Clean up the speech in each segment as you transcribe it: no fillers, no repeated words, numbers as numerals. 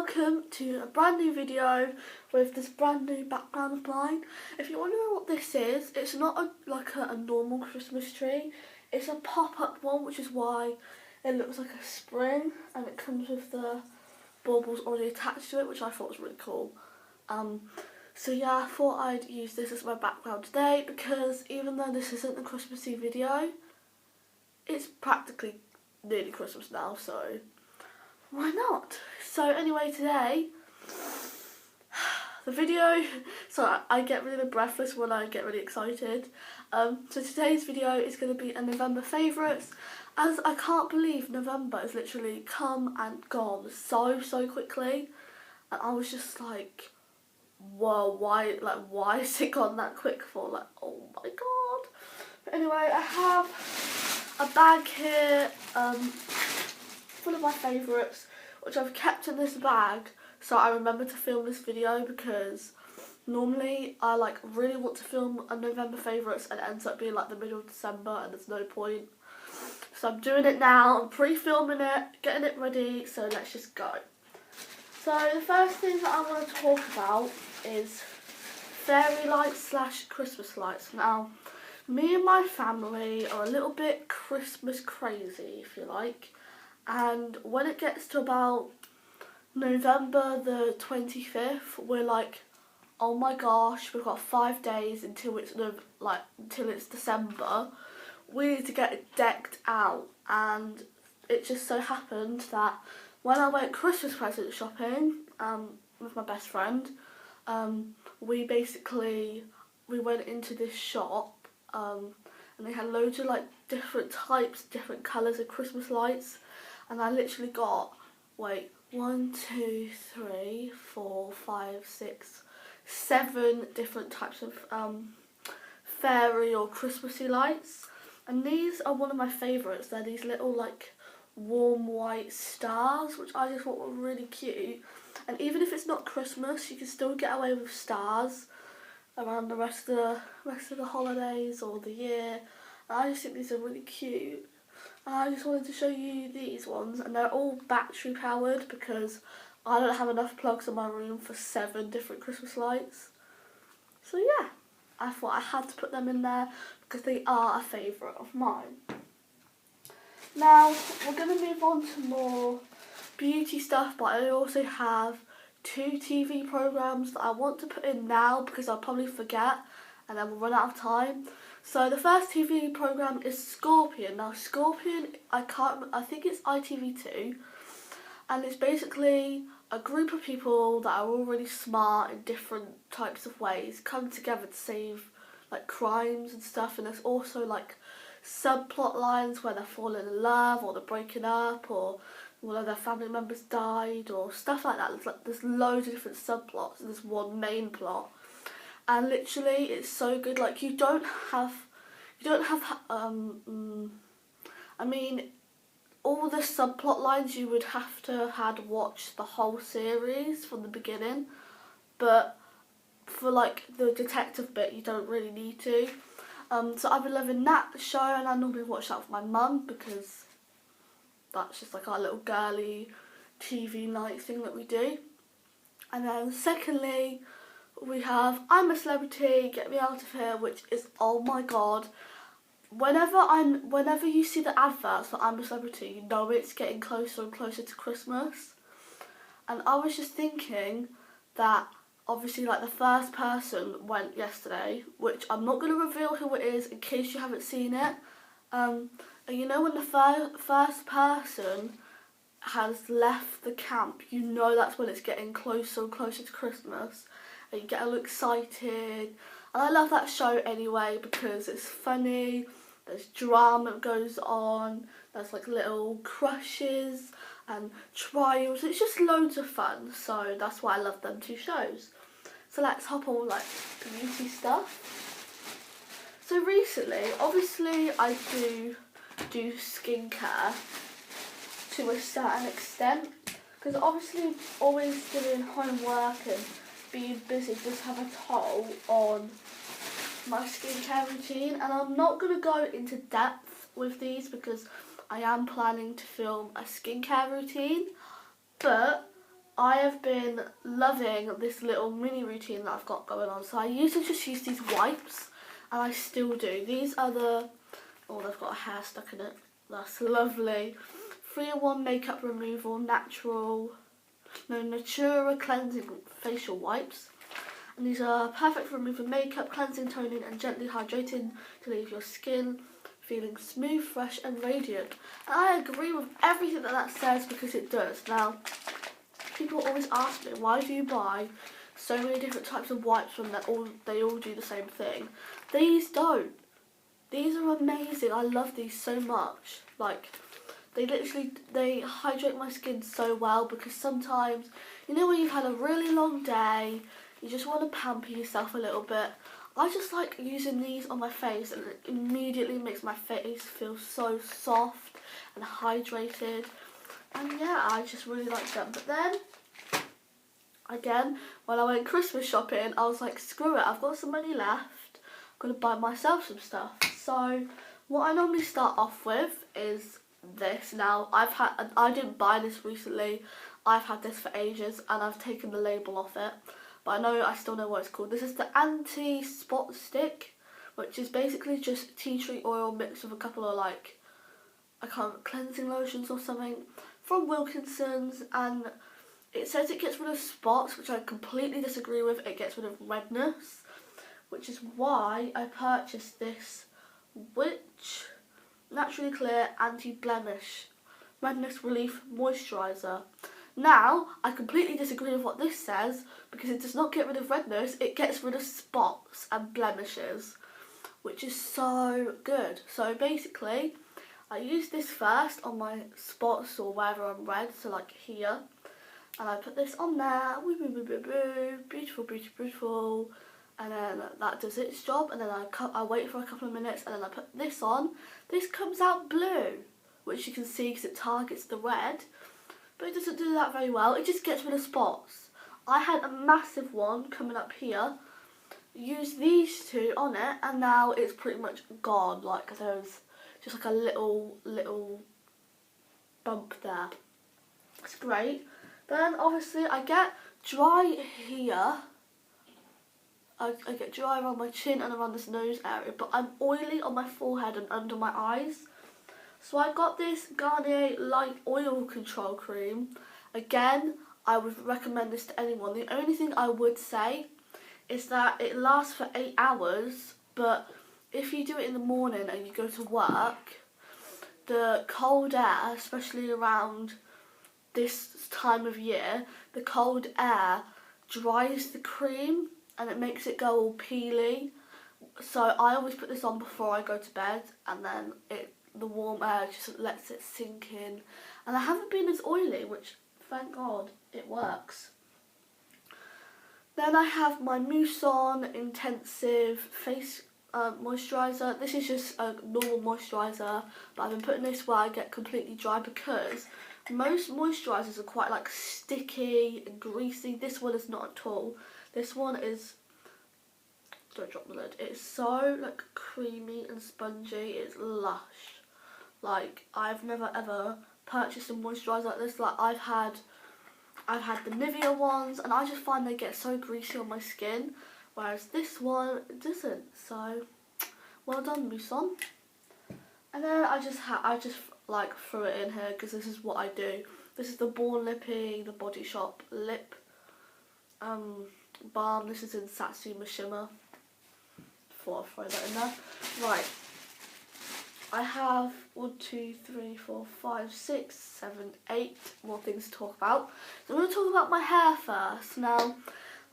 welcome to a brand new video with this brand new background of mine. If you're wondering what this is, it's not like a normal Christmas tree. It's a pop-up one, which is why it looks like a spring, and it comes with the baubles already attached to it, which I thought was really cool. So yeah, I thought I'd use this as my background today because even though this isn't a Christmassy video, it's practically nearly Christmas now, so why not? So anyway, today, the video, so I get really breathless when I get really excited. So today's video is going to be a November favourites, as I can't believe November has literally come and gone so quickly, and I was just like, whoa, why is it gone that quick for? Like, oh my god. But anyway, I have a bag here full of my favourites, which I've kept in this bag so I remember to film this video, because normally I really want to film a November favourites and it ends up being like the middle of December and there's no point. So I'm doing it now, I'm pre-filming it, getting it ready, so let's just go. So the first thing that I want to talk about is fairy lights / Christmas lights. Now, me and my family are a little bit Christmas crazy, if you like, and when it gets to about November the 25th, we're like, oh my gosh, we've got 5 days until it's December. We need to get it decked out, and it just so happened that when I went Christmas present shopping with my best friend, we went into this shop and they had loads of different types, different colours of Christmas lights, and I literally got 1, 2, 3, 4, 5, 6, 7 different types of fairy or Christmassy lights, and these are one of my favourites. They're these little warm white stars, which I just thought were really cute, and even if it's not Christmas, you can still get away with stars around the rest of the holidays or the year, and I just think these are really cute. And I just wanted to show you these ones, and they're all battery powered because I don't have enough plugs in my room for 7 different Christmas lights. So yeah, I thought I had to put them in there because they are a favourite of mine. Now, we're going to move on to more beauty stuff, but I also have 2 TV programmes that I want to put in now because I'll probably forget and then we'll run out of time. So the first TV programme is Scorpion. Now Scorpion, I think it's ITV2, and it's basically a group of people that are all really smart in different types of ways come together to save crimes and stuff, and there's also subplot lines where they're falling in love or they're breaking up or one of their family members died or stuff like that. There's loads of different subplots and there's one main plot, and literally it's so good. You don't have I mean, all the subplot lines you would have to had watched the whole series from the beginning, but for the detective bit you don't really need to. So I've been loving that show, and I normally watch that with my mum because that's just our little girly TV night thing that we do. And then secondly, we have I'm a Celebrity, Get Me Out of Here, which is, oh my god, whenever you see the adverts for I'm a Celebrity, you know it's getting closer and closer to Christmas. And I was just thinking that obviously the first person went yesterday, which I'm not going to reveal who it is in case you haven't seen it. And you know when the first person has left the camp, you know that's when it's getting closer and closer to Christmas, and you get a little excited. And I love that show anyway because it's funny, there's drama that goes on, there's little crushes and trials. It's just loads of fun, so that's why I love them 2 shows. So let's hop on beauty stuff. So recently, obviously I do skincare to a certain extent, because obviously always doing homework and being busy does have a toll on my skincare routine, and I'm not going to go into depth with these because I am planning to film a skincare routine, but I have been loving this little mini routine that I've got going on. So I used to just use these wipes, and I still do. These are the, oh, they've got a hair stuck in it. That's lovely. 3-in-1 makeup removal, Natura cleansing facial wipes. And these are perfect for removing makeup, cleansing, toning and gently hydrating to leave your skin feeling smooth, fresh and radiant. And I agree with everything that says, because it does. Now, people always ask me, why do you buy so many different types of wipes when they all do the same thing? These don't. These are amazing. I love these so much. Like, they hydrate my skin so well, because sometimes, you know, when you've had a really long day, you just want to pamper yourself a little bit. I just like using these on my face, and it immediately makes my face feel so soft and hydrated. And yeah, I just really like them. But then, again, when I went Christmas shopping, I was like, screw it, I've got some money left. I'm going to buy myself some stuff. So what I normally start off with is this. Now, I didn't buy this recently. I've had this for ages, and I've taken the label off it. But I still know what it's called. This is the Anti-Spot Stick, which is basically just tea tree oil mixed with a couple of cleansing lotions or something from Wilkinsons, and it says it gets rid of spots, which I completely disagree with. It gets rid of redness, which is why I purchased this, which Naturally Clear Anti-blemish redness relief moisturiser. Now, I completely disagree with what this says, because it does not get rid of redness, it gets rid of spots and blemishes, which is so good. So basically, I use this first on my spots or wherever I'm red, so like here, and I put this on there, beautiful, beautiful, beautiful, and then that does its job, and then I wait for a couple of minutes, and then I put this on. This comes out blue, which you can see because it targets the red. But it doesn't do that very well. It just gets rid of spots. I had a massive one coming up here. Used these two on it, and now it's pretty much gone. Like, there's just like a little bump there. It's great. Then obviously I get dry here. I get dry around my chin and around this nose area, but I'm oily on my forehead and under my eyes. So I got this Garnier Light Oil Control Cream. Again, I would recommend this to anyone. The only thing I would say is that it lasts for 8 hours, but if you do it in the morning and you go to work, the cold air, especially around this time of year, the cold air dries the cream and it makes it go all peely. So I always put this on before I go to bed, and then the warm air just lets it sink in, and I haven't been as oily, which thank God it works. Then I have my Mouson Intensive Face Moisturiser. This is just a normal moisturiser, but I've been putting this where I get completely dry, because most moisturisers are quite like sticky and greasy. This one is not at all. This one is, don't drop the lid, it's so like creamy and spongy, it's lush. Like, I've never ever purchased a moisturiser like this. Like, I've had the Nivea ones, and I just find they get so greasy on my skin, whereas this one doesn't. So, well done, Mouson. And then I just like threw it in here because this is what I do. This is the Born Lippy, the Body Shop lip balm. This is in Satsuma shimmer. Thought I'd throw that in there. Right. I have 1, 2, 3, 4, 5, 6, 7, 8 more things to talk about. So I'm going to talk about my hair first. Now,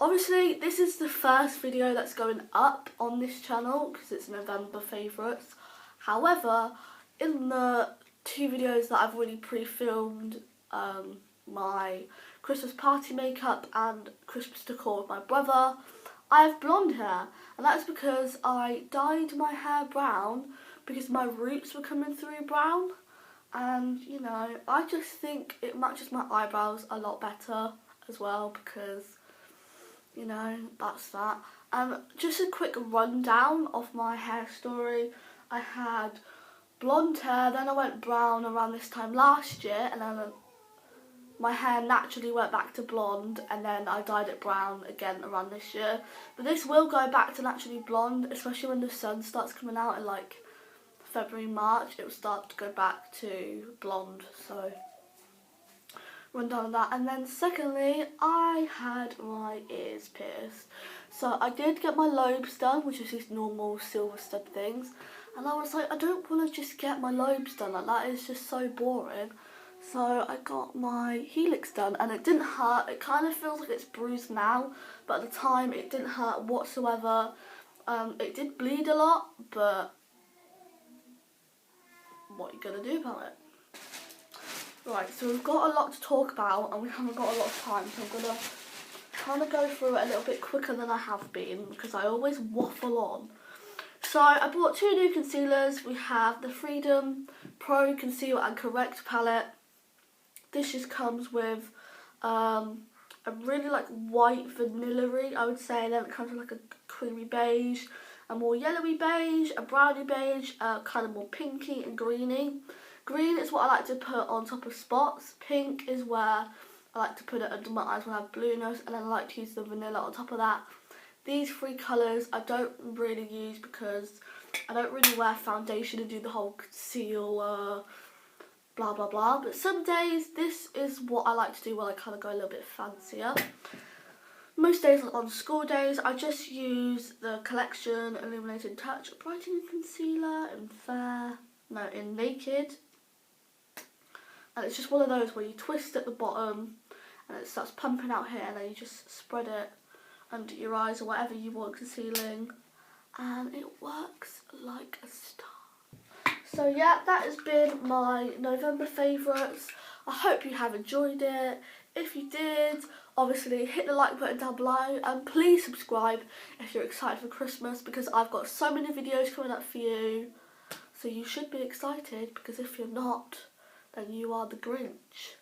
obviously, this is the first video that's going up on this channel because it's November favourites. However, in the 2 videos that I've already pre-filmed, my Christmas party makeup and Christmas decor with my brother, I have blonde hair. And that's because I dyed my hair brown because my roots were coming through brown, and you know, I just think it matches my eyebrows a lot better as well, because you know, that's that. Just a quick rundown of my hair story. I had blonde hair, then I went brown around this time last year, and then my hair naturally went back to blonde, and then I dyed it brown again around this year. But this will go back to naturally blonde, especially when the sun starts coming out in like February, March. It will start to go back to blonde, so run down on that. And then secondly, I had my ears pierced. So I did get my lobes done, which is these normal silver stud things. And I was like, I don't want to just get my lobes done, like that is just so boring. So I got my helix done, and it didn't hurt. It kind of feels like it's bruised now, but at the time it didn't hurt whatsoever. It did bleed a lot, but what are you going to do about it? Right, so we've got a lot to talk about, and we haven't got a lot of time, so I'm going to kind of go through it a little bit quicker than I have been, because I always waffle on. So I bought 2 new concealers. We have the Freedom Pro Conceal and Correct palette. This just comes with a really like white vanilla-y, I would say. Then it comes with like a creamy beige, a more yellowy beige, a browny beige, kind of more pinky and greeny. Green is what I like to put on top of spots. Pink is where I like to put it under my eyes when I have blueness, and then I like to use the vanilla on top of that. These 3 colours I don't really use because I don't really wear foundation and do the whole conceal blah blah blah. But some days this is what I like to do when I kind of go a little bit fancier. Most days, like on school days, I just use the Collection Illuminating Touch Brightening Concealer in Naked. And it's just one of those where you twist at the bottom and it starts pumping out here, and then you just spread it under your eyes or whatever you want concealing, and it works like a star. So yeah, that has been my November favourites. I hope you have enjoyed it. If you did, obviously hit the like button down below, and please subscribe if you're excited for Christmas, because I've got so many videos coming up for you. So you should be excited, because if you're not, then you are the Grinch.